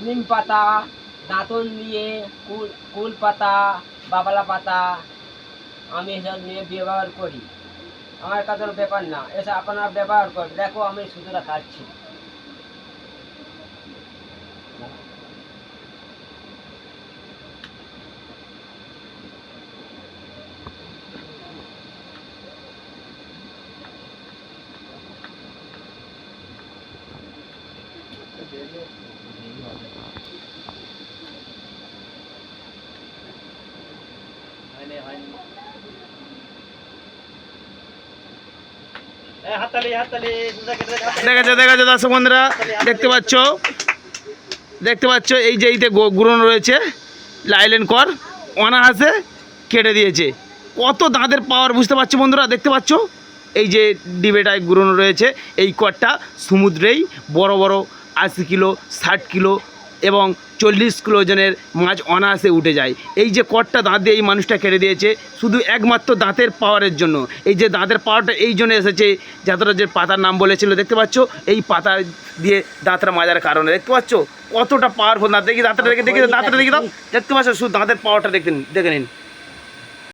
নিম পাতা, দাঁতন দিয়ে, কুল পাতা, বাবলা পাতা আমি এসব নিয়ে ব্যবহার করি। আমার কাছে ব্যাপার না, এসব আপনারা ব্যবহার করে দেখো আমি সুতোটা কাটছি। দেখা যাচ্ছে দর্শক বন্ধুরা, দেখতে পাচ্ছ এই যে এইতে গুঁড়ো রয়েছে, লাইলেন কর অনায়াসে কেটে দিয়েছে। কত দাঁতের পাওয়ার বুঝতে পারছো বন্ধুরা, দেখতে পাচ্ছ এই যে ডিবেটায় গুঁড়ো রয়েছে। এই কটটা সমুদ্রেই বড় বড় 80 কিলো 60 কিলো এবং 40 কিলো ওজনের মাছ অনায়াসে উঠে যায়। এই যে কটটা দাঁত দিয়ে এই মানুষটা কেটে দিয়েছে শুধু একমাত্র দাঁতের পাওয়ারের জন্য। এই যে দাঁতের পাওয়ারটা এই জন্য এসেছে, যতটা যে পাতার নাম বলেছিল দেখতে পাচ্ছ, এই পাতা দিয়ে দাঁতটা মাজার কারণে দেখতে পাচ্ছ কতটা পাওয়ারফুল দাঁত। দেখি দাঁতটা দেখে দাঁতটা দেখে দাও, দেখতে পাচ্ছ শুধু দাঁতের পাওয়ারটা দেখে নিন।